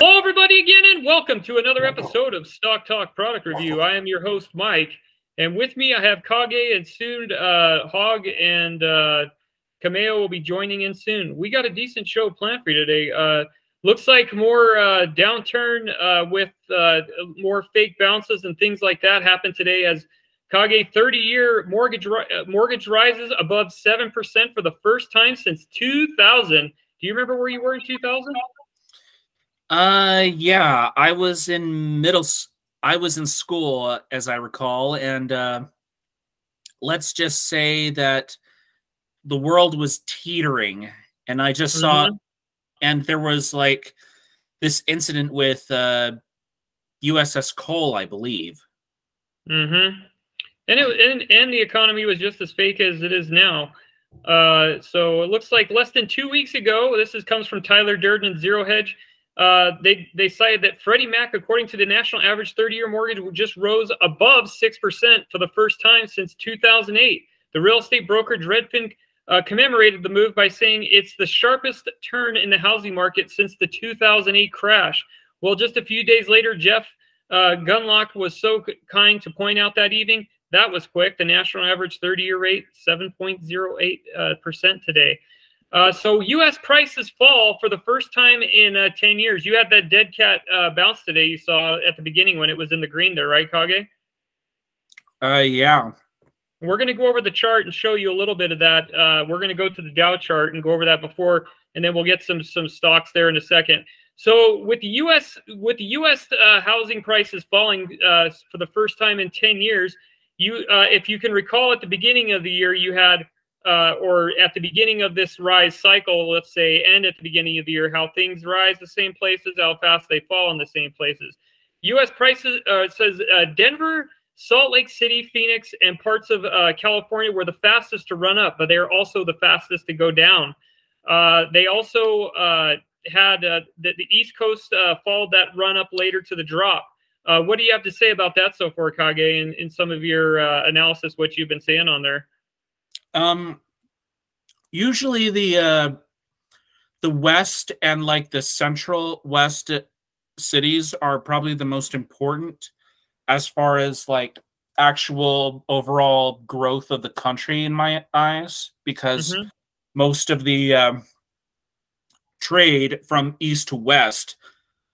Hello, everybody, again, and welcome to another episode of Stock Talk Product Review. I am your host, Mike, and with me I have Kage, and soon Hog and Kameo will be joining in soon. We got a decent show planned for you today. Looks like more downturn with more fake bounces and things like that happened today as Kage 30-year mortgage rises above 7% for the first time since 2000. Do you remember where you were in 2000? Yeah, I was in school, as I recall, and let's just say that the world was teetering, and I just saw, and there was like this incident with USS Cole, I believe. And the economy was just as fake as it is now. So it looks like less than 2 weeks ago, comes from Tyler Durden Zero Hedge. They cited that Freddie Mac, according to the national average 30-year mortgage, just rose above 6% for the first time since 2008. The real estate brokerage Redfin commemorated the move by saying it's the sharpest turn in the housing market since the 2008 crash. Well, just a few days later, Jeff Gunlock was so kind to point out that evening, that was quick. The national average 30-year rate, 7.08% today. So U.S. prices fall for the first time in 10 years. You had that dead cat bounce today you saw at the beginning when it was in the green there, right, Kage? Yeah. We're going to go over the chart and show you a little bit of that. We're going to go to the Dow chart and go over that before, and then we'll get some stocks there in a second. So with the U.S. Housing prices falling for the first time in 10 years, if you can recall at the beginning of the year, you had or at the beginning of this rise cycle, let's say, and at the beginning of the year, how things rise the same places, how fast they fall in the same places. U.S. prices, says Denver, Salt Lake City, Phoenix, and parts of California were the fastest to run up, but they are also the fastest to go down. They also had the East Coast followed that run up later to the drop. What do you have to say about that so far, Kage, in some of your analysis, what you've been saying on there? Usually the West and like the Central West cities are probably the most important as far as like actual overall growth of the country in my eyes, because most of the trade from East to West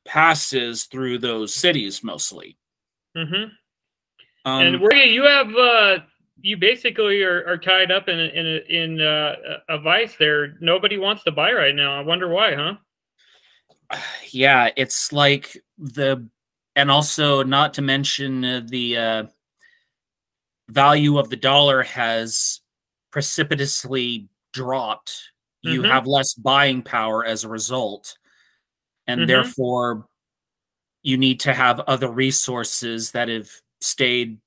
passes through those cities mostly. And where you have you basically are tied up in a vice there. Nobody wants to buy right now. I wonder why, huh? Yeah, it's like and also not to mention the value of the dollar has precipitously dropped. You have less buying power as a result, and therefore you need to have other resources that have stayed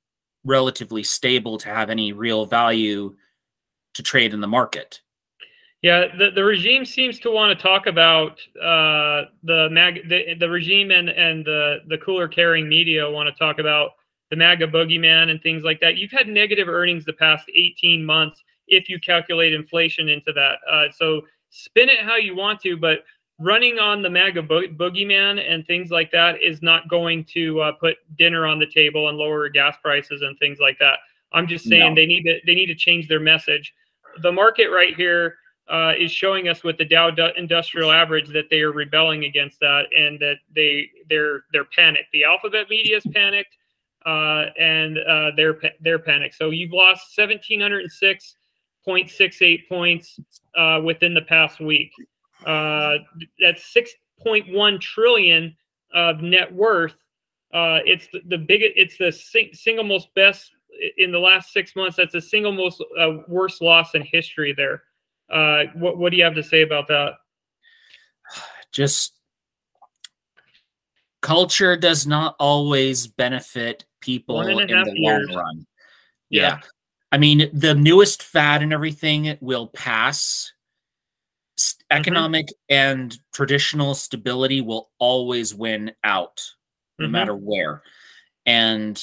relatively stable to have any real value to trade in the market. Yeah, the regime seems to want to talk about the regime and the cooler carrying media want to talk about the MAGA boogeyman and things like that. You've had negative earnings the past 18 months if you calculate inflation into that. So spin it how you want to, but running on the MAGA boogeyman and things like that is not going to put dinner on the table and lower gas prices and things like that. I'm just saying they need to change their message. The market right here is showing us with the Dow Industrial Average that they are rebelling against that, and that they're panicked. The alphabet media is panicked, and they're panicked. So you've lost 1,706.68 points within the past week. That's 6.1 trillion of net worth. It's the biggest. It's the single most best in the last 6 months. That's the single most worst loss in history there. What do you have to say about that? Just culture does not always benefit One people and a in half the long years. run. Yeah. Yeah. I mean, the newest fad and everything will pass. Economic and traditional stability will always win out, no matter where. And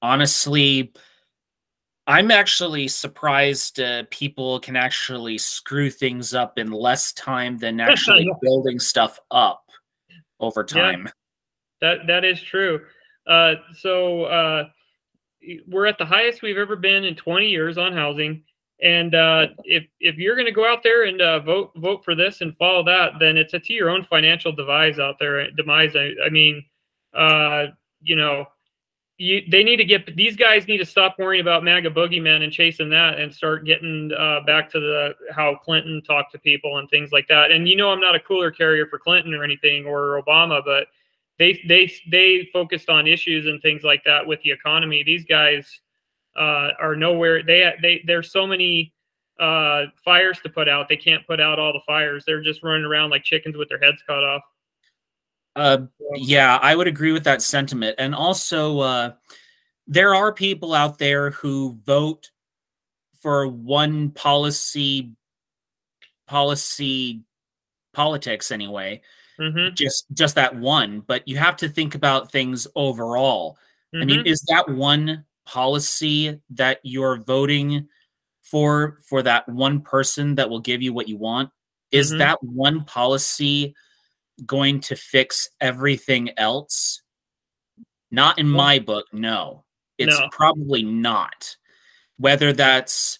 honestly, I'm actually surprised people can actually screw things up in less time than actually building stuff up over time. Yeah, that is true. So we're at the highest we've ever been in 20 years on housing. And if you're going to go out there and vote for this and follow that, then it's to your own financial demise out there. Demise. I mean, you know, they need to get, these guys need to stop worrying about MAGA boogeyman and chasing that and start getting back to the how Clinton talked to people and things like that. And I'm not a cooler carrier for Clinton or anything or Obama, but they focused on issues and things like that with the economy. These guys are nowhere. There's so many fires to put out. They can't put out all the fires. They're just running around like chickens with their heads cut off. Yeah, I would agree with that sentiment. And also, there are people out there who vote for one politics anyway, just that one. But you have to think about things overall. I mean, is that one policy that you're voting for that one person that will give you what you want? Is that one policy going to fix everything else? Not in my book, no. It's probably not. Whether that's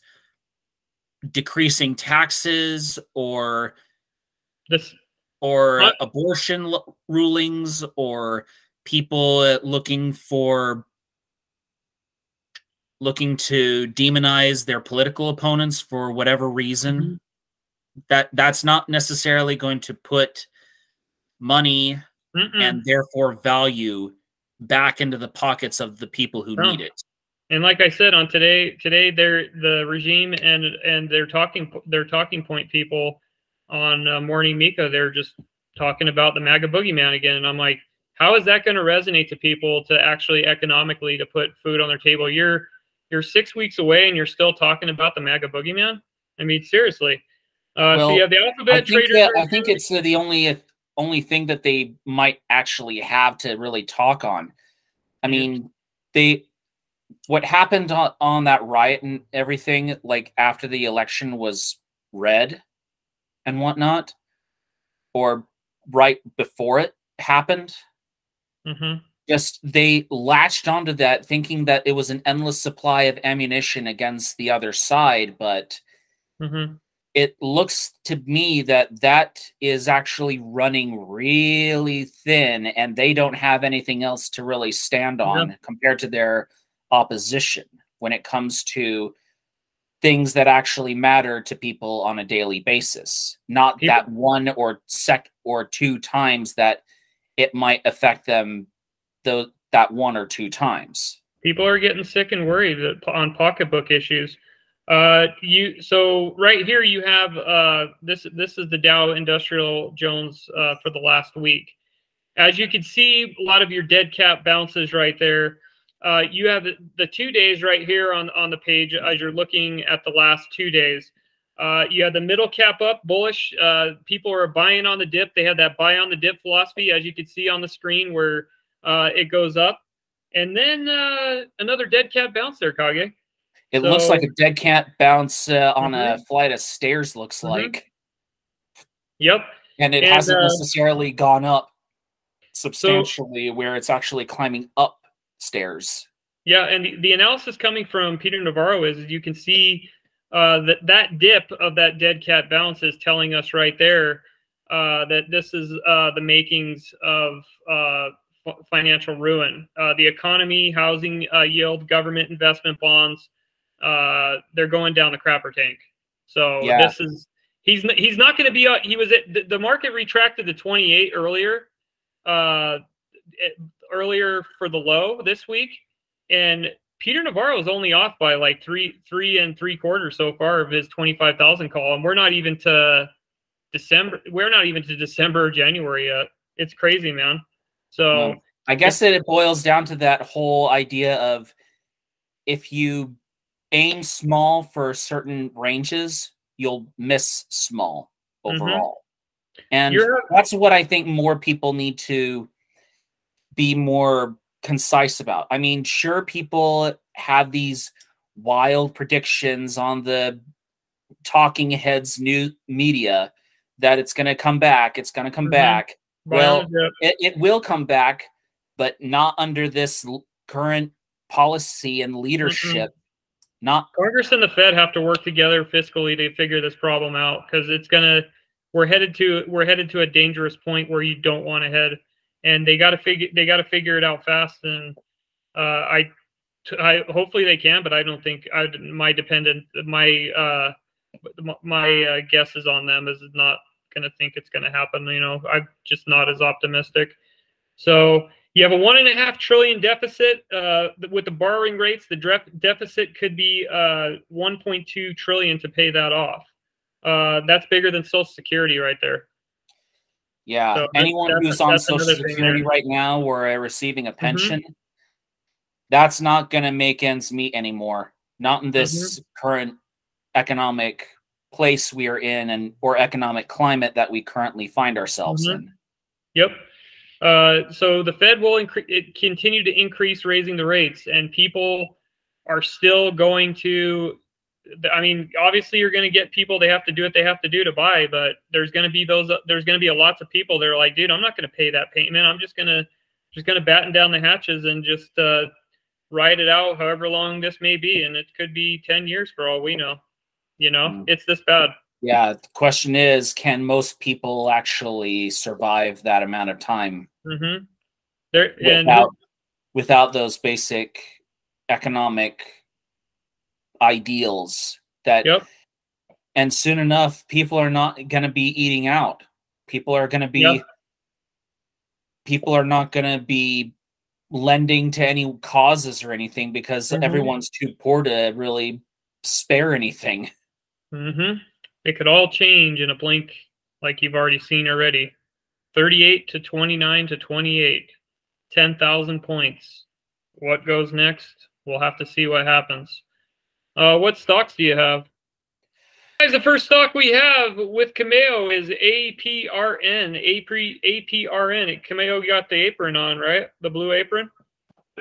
decreasing taxes or abortion rulings or people looking to demonize their political opponents for whatever reason, that's not necessarily going to put money and therefore value back into the pockets of the people who need it. And like I said, on today the regime and their talking point people on Morning Mika, they're just talking about the MAGA boogeyman again. And I'm like, how is that going to resonate to people to actually economically to put food on their table? You're 6 weeks away and you're still talking about the MAGA boogeyman. I mean, seriously. So you have the alphabet traders. I think it's the only thing that they might actually have to really talk on. I mean, what happened on that riot and everything, like after the election was read and whatnot, or right before it happened, just they latched onto that thinking that it was an endless supply of ammunition against the other side, but it looks to me that is actually running really thin, and they don't have anything else to really stand on compared to their opposition when it comes to things that actually matter to people on a daily basis. Not that one or two times that it might affect them, that one or two times. People are getting sick and worried on pocketbook issues. So right here you have this is the Dow Industrial Jones for the last week. As you can see, a lot of your dead cat bounces right there. You have the 2 days right here on the page as you're looking at the last 2 days. You have the middle cap up, bullish. People are buying on the dip. They had that buy on the dip philosophy, as you can see on the screen, where it goes up. And then another dead cat bounce there, Kage. It looks like a dead cat bounce on a flight of stairs, looks like. Yep. And it hasn't necessarily gone up substantially where it's actually climbing up stairs. Yeah, and the analysis coming from Peter Navaro is you can see that dip of that dead cat bounce is telling us right there that this is the makings of financial ruin. The economy, housing yield, government investment bonds, they're going down the crapper tank. So this is he's not going to be he was at the market retracted to 28 earlier for the low this week, and Peter Navaro is only off by like three and three quarters so far of his 25,000 call, and we're not even to December. We're not even to December or January yet. It's crazy, man. So I guess it boils down to that whole idea of if you aim small for certain ranges, you'll miss small overall. And that's what I think more people need to be more concise about. I mean, sure, people have these wild predictions on the talking heads new media that it's going to come back. It's going to come back. Well, it will come back, but not under this current policy and leadership. Not Congress and the Fed have to work together fiscally to figure this problem out, because we're headed to a dangerous point where you don't want to head, and they got to figure it out fast. And I hopefully they can, but I don't think my guess is on them is not going to think it's going to happen. You know, I'm just not as optimistic. So you have a $1.5 trillion deficit with the borrowing rates. The deficit could be $1.2 trillion to pay that off. That's bigger than Social Security right there. Yeah, so anyone who's on Social Security right now or receiving a pension, that's not going to make ends meet anymore. Not in this current economic place we are in, or economic climate that we currently find ourselves in. Yep. So the Fed will continue to increase raising the rates, and people are still going to. I mean, obviously, you're going to get people. They have to do what they have to do to buy, but there's going to be lots of people that are like, dude, I'm not going to pay that payment. I'm just gonna batten down the hatches and just ride it out, however long this may be, and it could be 10 years for all we know. You know, it's this bad. Yeah. The question is, can most actually survive that amount of time without those basic economic ideals that, and soon enough, people are not going to be eating out. People are not going to be lending to any causes or anything, because everyone's too poor to really spare anything. It could all change in a blink, like you've already seen already. 38 to 29 to 28, 10,000 points. What goes next? We'll have to see what happens. What stocks do you have? Guys, the first stock we have with Cameo is APRN. APRN. Cameo got the apron on, right? The blue apron?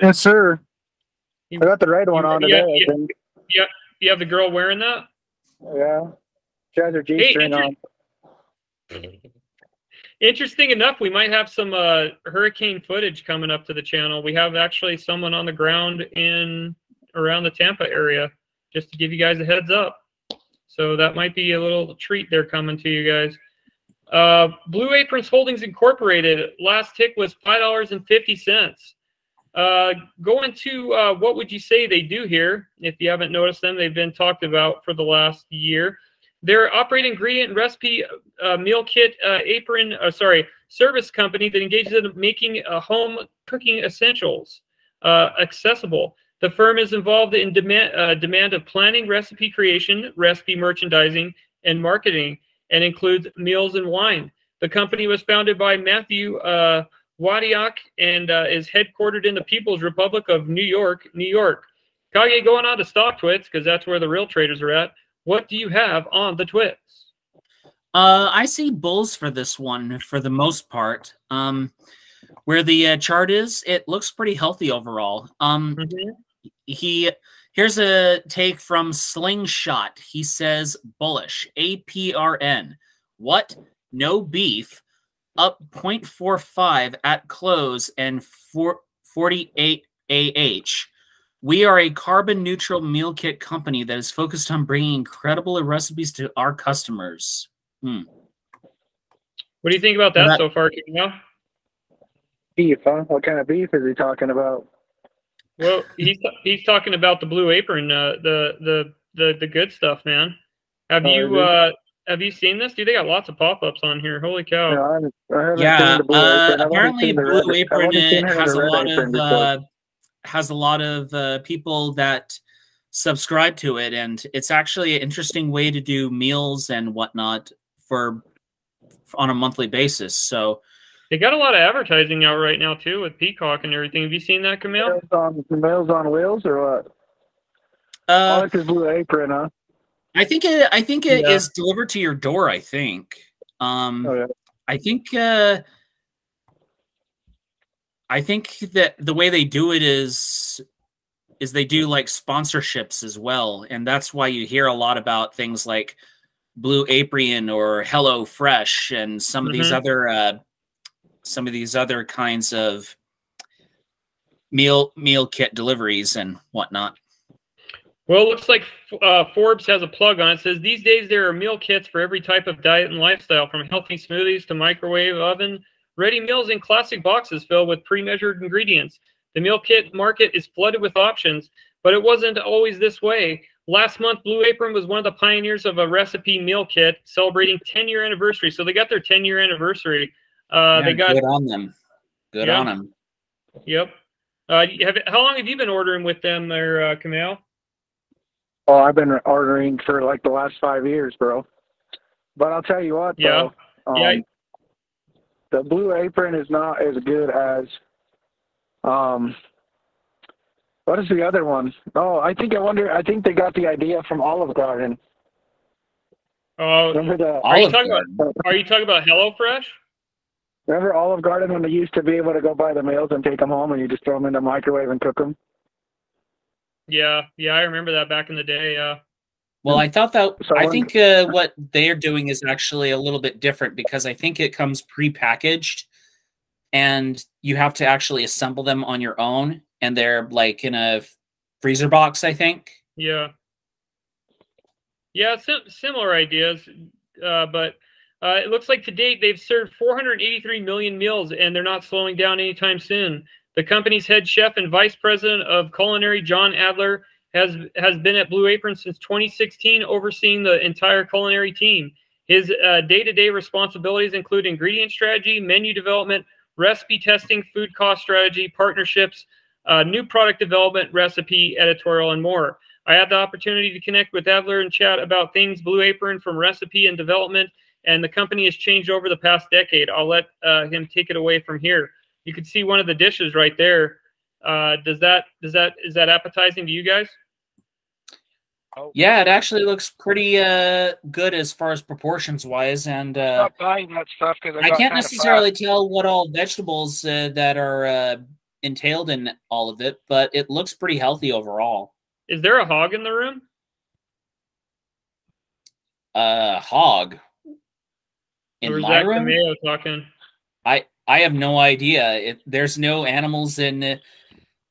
Yes, sir. I got the red one on today, I think. Yeah. You have the girl wearing that? Yeah. She has her G-string on. Interesting enough, we might have some hurricane footage coming up to the channel. We have actually someone on the ground around the Tampa area, just to give you guys a heads up. So that might be a little treat there coming to you guys. Blue Aprons Holdings Incorporated, last tick was $5.50. Going to what would you say they do here? If you haven't noticed them, they've been talked about for the last year. They're operating ingredient and recipe meal kit service company that engages in making home cooking essentials accessible. The firm is involved in demand of planning, recipe creation, recipe merchandising, and marketing, and includes meals and wine. The company was founded by Matthew Wadiak and is headquartered in the People's Republic of New York, New York. Kage, going on to stock twits, because that's where the real traders are at. What do you have on the twits? I see bulls for this one for the most part. Where the chart is, it looks pretty healthy overall. Here's a take from Slingshot. He says bullish. APRN. What? No beef. Up 0.45 at close and 48 AH. We are a carbon neutral meal kit company that is focused on bringing incredible recipes to our customers. What do you think about that so far, Kino? Beef, huh? What kind of beef is he talking about? Well, he's talking about the blue apron, the good stuff, man. Have you seen this? Dude, they got lots of pop-ups on here. Holy cow! No, I haven't seen the blue apron. Apparently, blue apron has a lot of people that subscribe to it, and it's actually an interesting way to do meals and whatnot on a monthly basis. So They got a lot of advertising out right now too with Peacock and everything. Have you seen that, Camille? Meals on Wheels or what? I like this Blue Apron, huh? I think it is delivered to your door. I think. I think that the way they do it is they do like sponsorships as well, and that's why you hear a lot about things like Blue Apron or Hello Fresh and some of these other kinds of meal kit deliveries and whatnot. Well, it looks like Forbes has a plug on it. It says, these days there are meal kits for every type of diet and lifestyle, from healthy smoothies to microwave oven ready meals in classic boxes filled with pre-measured ingredients. The meal kit market is flooded with options, but it wasn't always this way. Last month, Blue Apron was one of the pioneers of a recipe meal kit celebrating 10-year anniversary. So they got their 10-year anniversary. They got good on them. Good on them. Yep. How long have you been ordering with them there, Camille? Oh, I've been ordering for like the last 5 years, bro. But I'll tell you what, though. The Blue Apron is not as good as, what is the other one? Oh, I think they got the idea from Olive Garden. Oh, are you talking about HelloFresh? Remember Olive Garden when they used to be able to go buy the meals and take them home and you just throw them in the microwave and cook them? Yeah, I remember that back in the day. Well, I think what they're doing is actually a little bit different, because I think it comes pre-packaged and you have to actually assemble them on your own, and they're like in a freezer box, I think. Yeah, similar ideas, but it looks like to date they've served 483 million meals, and they're not slowing down anytime soon. The company's head chef and vice president of culinary, John Adler, has been at Blue Apron since 2016, overseeing the entire culinary team. His day-to-day responsibilities include ingredient strategy, menu development, recipe testing, food cost strategy, partnerships, new product development, recipe, editorial, and more. I had the opportunity to connect with Adler and chat about things Blue Apron, from recipe and development, and the company has changed over the past decade. I'll let him take it away from here. You can see one of the dishes right there. Is that appetizing to you guys? Yeah, it actually looks pretty good as far as proportions wise, and not buying that stuff because I can't necessarily tell what all vegetables that are entailed in all of it, but it looks pretty healthy overall. Is there a hog in the room? Hog in my room? Cameo talking? I have no idea. There's no animals in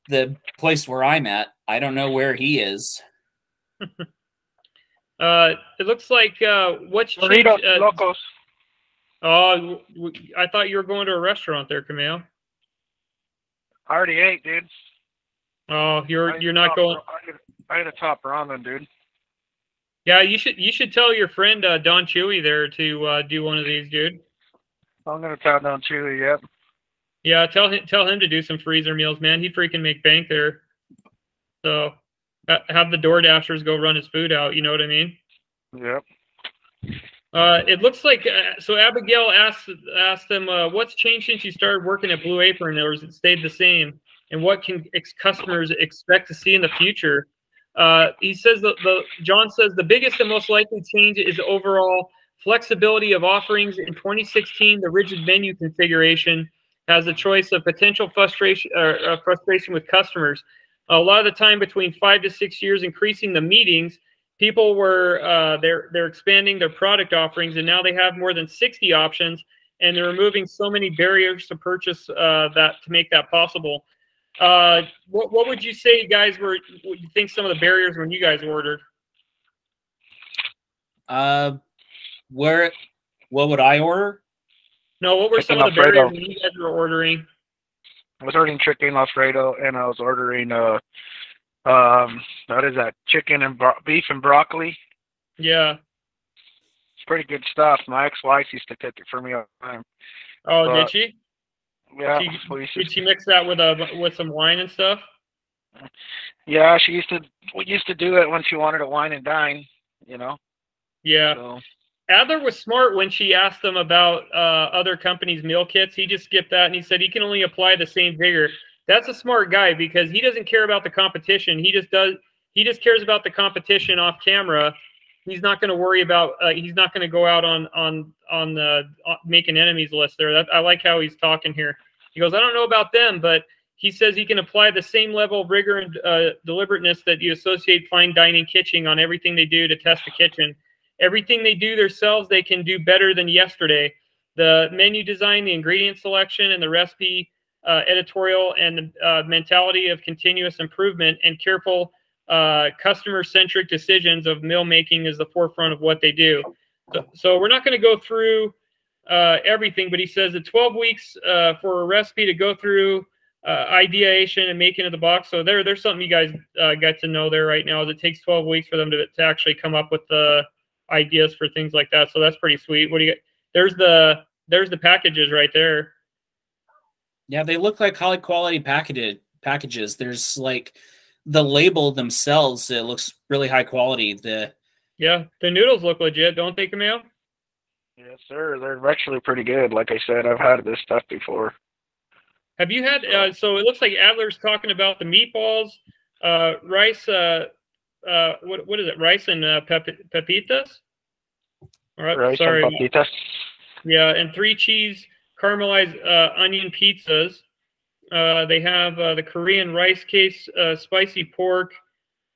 the place where I'm at. I don't know where he is. It looks like what's Burritos changed? Locos. Oh, I thought you were going to a restaurant there, Camille. I already ate, dude. Oh, you're not going. I had a top ramen, dude. Yeah, you should tell your friend Don Chewy there to do one of these, dude. I'm gonna tell Don Chewy. Yep. Yeah, tell him to do some freezer meals, man. He freaking make bank there. So have the Door Dashers go run his food out. You know what I mean? Yep. It looks like so. Abigail asked them, "What's changed since you started working at Blue Apron, or has it stayed the same? And what can customers expect to see in the future?" He says John says the biggest and most likely change is overall flexibility of offerings. In 2016, the rigid menu configuration has a choice of potential frustration with customers. A lot of the time, between 5 to 6 years, increasing the meetings, people were they're expanding their product offerings, and now they have more than 60 options, and they're removing so many barriers to purchase to make that possible. What would you say, guys? What you think some of the barriers when you guys ordered? What would I order? No, what were some of the barriers when you guys were ordering? I was ordering chicken Alfredo, and I was ordering what is that? Chicken and beef and broccoli. Yeah, it's pretty good stuff. My ex-wife used to cook it for me all the time. Oh, did she? Yeah. Did she mix that with some wine and stuff? Yeah, we used to do it when she wanted to wine and dine. You know. Yeah. So. Adler was smart when she asked him about other companies' meal kits. He just skipped that, and he said he can only apply the same vigor. That's a smart guy because he doesn't care about the competition. He just cares about the competition off camera. He's not going to worry about. He's not going to go out on the making enemies list there. I like how he's talking here. He goes, I don't know about them, but he says he can apply the same level of rigor and deliberateness that you associate fine dining kitchen on everything they do to test the kitchen. Everything they do themselves, they can do better than yesterday. The menu design, the ingredient selection, and the recipe editorial, and the mentality of continuous improvement and careful customer-centric decisions of meal making is the forefront of what they do. So we're not going to go through everything, but he says that 12 weeks for a recipe to go through ideation and making of the box. So there's something you guys got to know there right now. Is it takes 12 weeks for them to actually come up with the ideas for things like that. So that's pretty sweet. What do you get? There's the packages right there. Yeah, they look like high quality packages. There's like the label themselves, it looks really high quality. The noodles look legit, don't they, Camille? Yes, sir. They're actually pretty good. Like I said, I've had this stuff before. Have you had? So it looks like Adler's talking about the meatballs, rice. What is it? Rice and pepitas. All right, rice sorry. and pepitas. Yeah, and 3 cheese caramelized onion pizzas. They have the Korean rice case, spicy pork,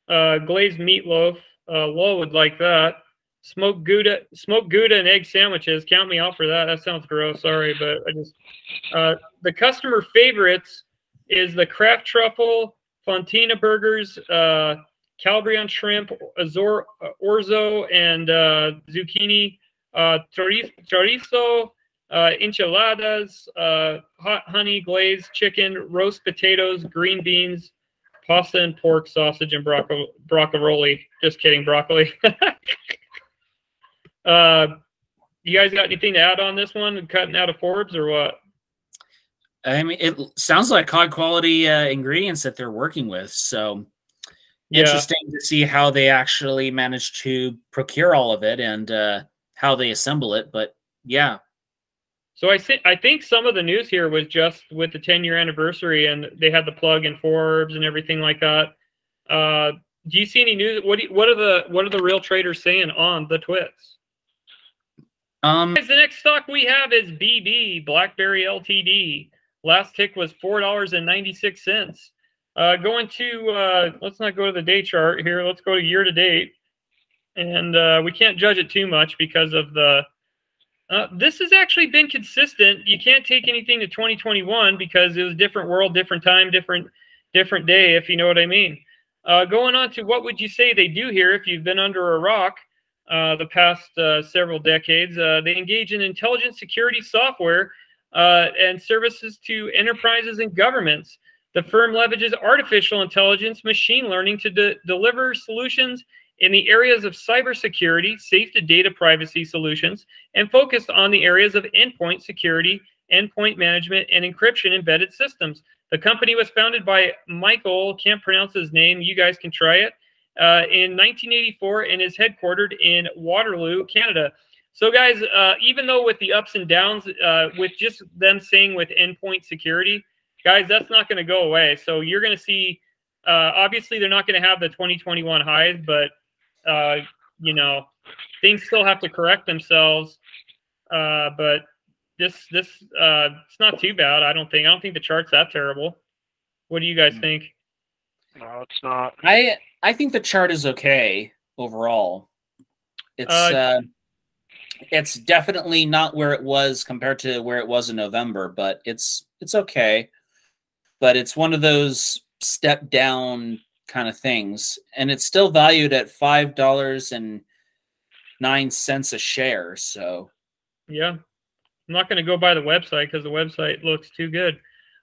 glazed meatloaf. Lo would like that. Smoked Gouda and egg sandwiches. Count me out for that. That sounds gross. Sorry, but I just the customer favorites is the Kraft truffle, Fontina burgers, Calabrian shrimp, orzo, and zucchini, chorizo, enchiladas, hot honey glazed chicken, roast potatoes, green beans, pasta and pork, sausage, and broccolini. Just kidding, broccoli. You guys got anything to add on this one? Cutting out of Forbes or what? I mean, it sounds like high quality ingredients that they're working with. So interesting to see how they actually manage to procure all of it and how they assemble it. But yeah. So I think some of the news here was just with the 10-year anniversary, and they had the plug in Forbes and everything like that. Do you see any news? What are the real traders saying on the twits? The next stock we have is BB, Blackberry Ltd. Last tick was $4.96. Going to let's not go to the day chart here. Let's go to year to date, and we can't judge it too much because of the. This has actually been consistent. You can't take anything to 2021 because it was a different world, different time, different day, if you know what I mean. Going on to what would you say they do here if you've been under a rock the past several decades. They engage in intelligence security software and services to enterprises and governments. The firm leverages artificial intelligence, machine learning to deliver solutions in the areas of cybersecurity, safe to data privacy solutions, and focused on the areas of endpoint security, endpoint management, and encryption embedded systems. The company was founded by Michael, can't pronounce his name, you guys can try it, in 1984 and is headquartered in Waterloo, Canada. So guys, even though with the ups and downs, with just them saying with endpoint security, guys, that's not going to go away. So you're going to see, obviously they're not going to have the 2021 highs, but you know, things still have to correct themselves. But this it's not too bad. I don't think the chart's that terrible. What do you guys think? No, it's not. I think the chart is okay overall. It's definitely not where it was compared to where it was in November, but it's okay. But it's one of those step down kind of things, and it's still valued at $5.09 a share. So yeah, I'm not going to go by the website because the website looks too good.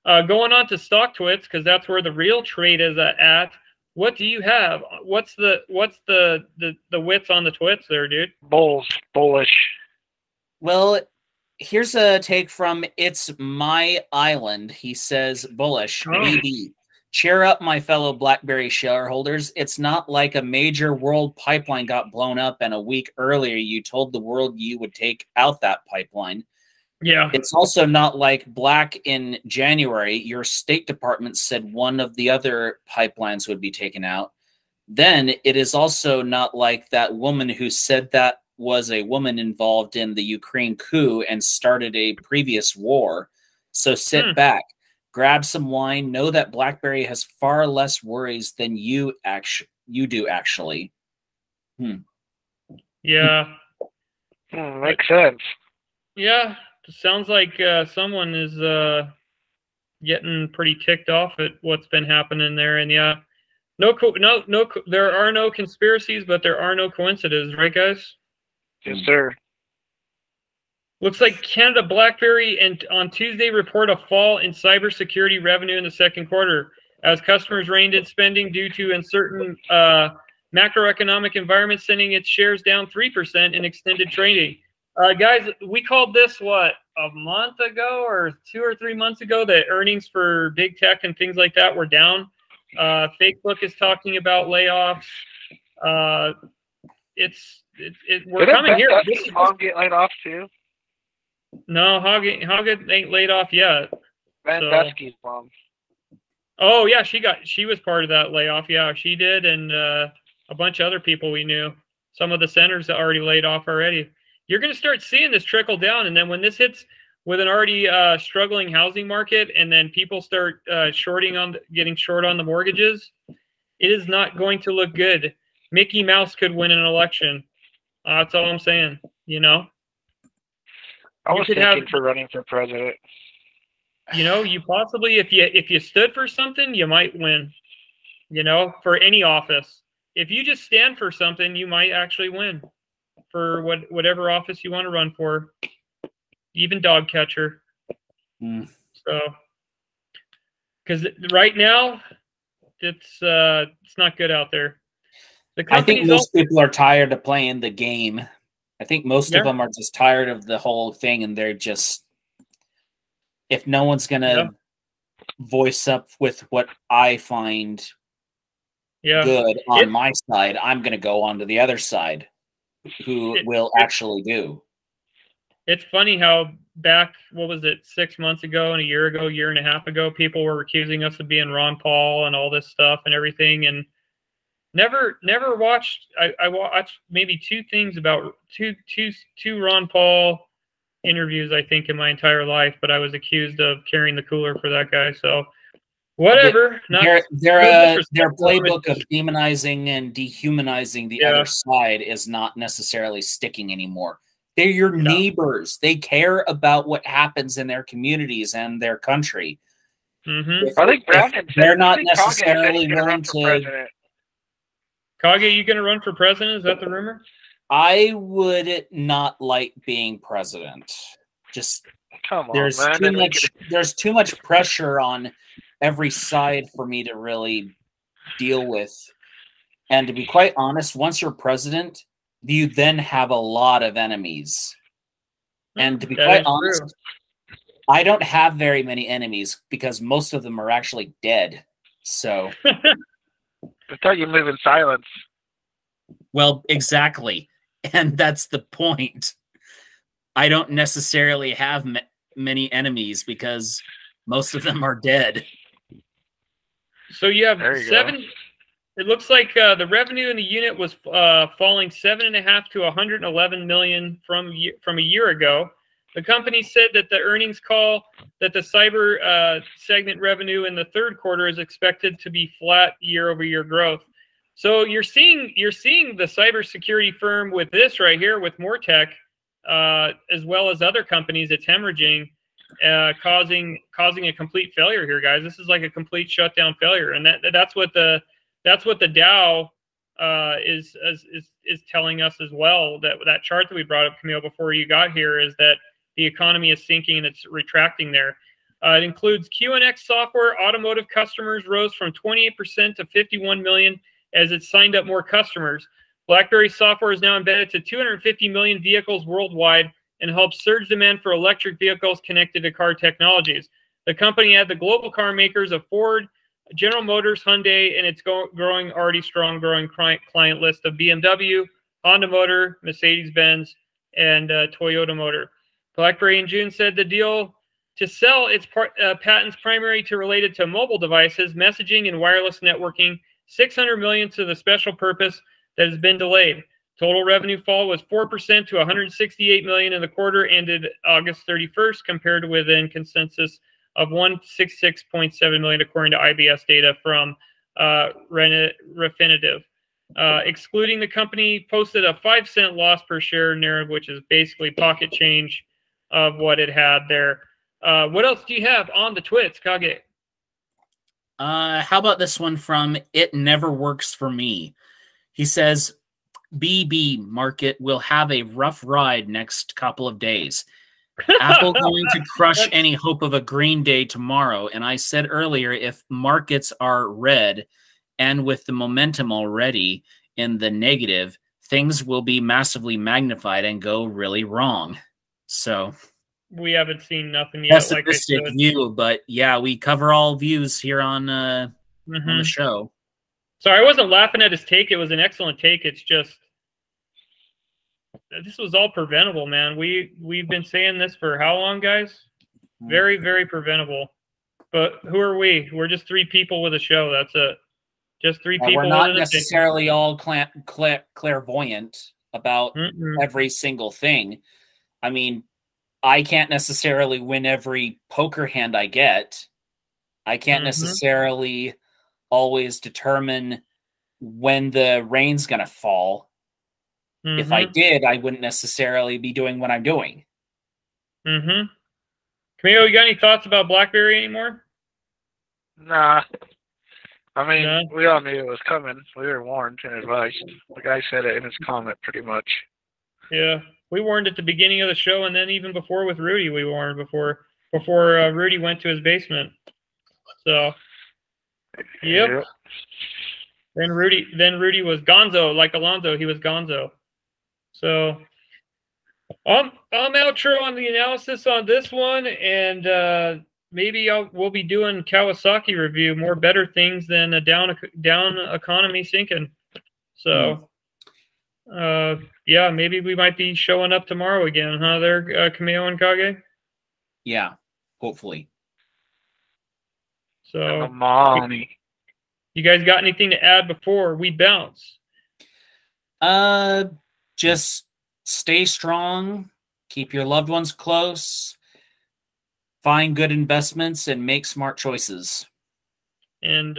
Going on to stock twits, because that's where the real trade is at. What do you have? What's the width on the twits there, dude? Bullish. Well, here's a take from It's My Island. He says bullish, BB. cheer up, my fellow BlackBerry shareholders. It's not like a major world pipeline got blown up and a week earlier you told the world you would take out that pipeline. Yeah. It's also not like Black in January, your State Department said one of the other pipelines would be taken out. Then it is also not like that woman who said that was a woman involved in the Ukraine coup and started a previous war. So sit back, grab some wine, know that BlackBerry has far less worries than you do actually. Yeah. Makes sense. Yeah. Sounds like someone is getting pretty ticked off at what's been happening there. And yeah, there are no conspiracies, but there are no coincidences, right, guys? Yes, sir. Looks like Canada BlackBerry and on Tuesday report a fall in cybersecurity revenue in the second quarter as customers reined in spending due to uncertain macroeconomic environment, sending its shares down 3% in extended trading. Guys, we called this, what, a month ago or 2 or 3 months ago that earnings for big tech and things like that were down. Facebook is talking about layoffs. We're coming here. Did Hog get laid off too? No, Hog ain't laid off yet. Van Dusky's mom. Oh yeah, she was part of that layoff. Yeah, she did, and a bunch of other people we knew. Some of the senators that already laid off already. You're going to start seeing this trickle down, and then when this hits with an already struggling housing market, and then people start getting short on the mortgages, it is not going to look good. Mickey Mouse could win an election. That's all I'm saying. You know. I was thinking for running for president. You know, you possibly, if you stood for something, you might win. You know, for any office, if you just stand for something, you might actually win for whatever office you want to run for, even dog catcher. So, because right now, it's not good out there. I think most people are tired of playing the game. I think most of them are just tired of the whole thing, and they're just, if no one's going to voice up with what I find good on my side, I'm going to go on to the other side, who will actually do. It's funny how back, what was it, 6 months ago and a year ago, year and a half ago, people were accusing us of being Ron Paul and all this stuff and everything, and never watched. I watched maybe two Ron Paul interviews, I think, in my entire life, but I was accused of carrying the cooler for that guy. So whatever. Their playbook of demonizing and dehumanizing the other side is not necessarily sticking anymore. They're your neighbors. They care about what happens in their communities and their country. I think Brandon said they're not necessarily willing to. Kage, you going to run for president? Is that the rumor? I would not like being president. Just come on, man. There's too much pressure on every side for me to really deal with. And to be quite honest, once you're president, you then have a lot of enemies. And to be quite honest, I don't have very many enemies because most of them are actually dead. So I thought you live in silence. Well, exactly. And that's the point. I don't necessarily have many enemies because most of them are dead. So you have seven. It looks like the revenue in the unit was falling 7.5 to 111 million from a year ago. The company said that the earnings call that the cyber segment revenue in the third quarter is expected to be flat year-over-year growth. So you're seeing the cybersecurity firm with this right here with Mortech, as well as other companies, it's hemorrhaging, causing a complete failure here, guys. This is like a complete shutdown failure, and that's what the Dow is telling us as well. That chart that we brought up, Camille, before you got here, is that the economy is sinking and it's retracting there. It includes QNX software. Automotive customers rose from 28% to 51 million as it signed up more customers. BlackBerry software is now embedded to 250 million vehicles worldwide and helps surge demand for electric vehicles connected to car technologies. The company had the global car makers of Ford, General Motors, Hyundai, and it's growing already strong, growing client list of BMW, Honda Motor, Mercedes-Benz, and Toyota Motor. BlackBerry in June said the deal to sell its patents primary to related to mobile devices, messaging, and wireless networking, $600 million to the special purpose that has been delayed. Total revenue fall was 4% to $168 million in the quarter ended August 31st, compared with a consensus of $166.7 million, according to IBS data from Refrences. Excluding the company posted a 5-cent loss per share narrative, which is basically pocket change of what it had there. What else do you have on the twits, Kage? How about this one from It Never Works For Me? He says, BB market will have a rough ride next couple of days. Apple going to crush any hope of a green day tomorrow. And I said earlier, if markets are red and with the momentum already in the negative, things will be massively magnified and go really wrong. So we haven't seen nothing yet. Pessimistic view, but yeah, we cover all views here on the show. Sorry, I wasn't laughing at his take. It was an excellent take. It's just, this was all preventable, man. We've been saying this for how long, guys? Very, very preventable. But who are we? We're just three people with a show. That's it. Just three people. We're not necessarily all clairvoyant about every single thing. I mean, I can't necessarily win every poker hand I get. I can't necessarily always determine when the rain's going to fall. If I did, I wouldn't necessarily be doing what I'm doing. Camilo, you got any thoughts about BlackBerry anymore? Nah. I mean, we all knew it was coming. We were warned and advised. The guy said it in his comment pretty much. Yeah. We warned at the beginning of the show, and then even before with Rudy, we warned before Rudy went to his basement. So, yep. Then Rudy was Gonzo, like Alonzo. He was Gonzo. So, I'm outro on the analysis on this one, and maybe we'll be doing Kawasaki review, more better things than a down economy sinking. So. Yeah, maybe we might be showing up tomorrow again, huh? There, Cameo and Kage. Yeah, hopefully. So, you guys got anything to add before we bounce? Just stay strong, keep your loved ones close, find good investments, and make smart choices. And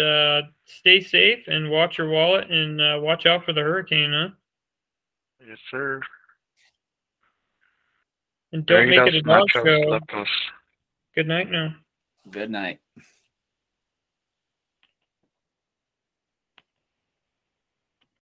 stay safe and watch your wallet and watch out for the hurricane, huh? Yes, sir. And don't make it a dog show. Good night now. Good night.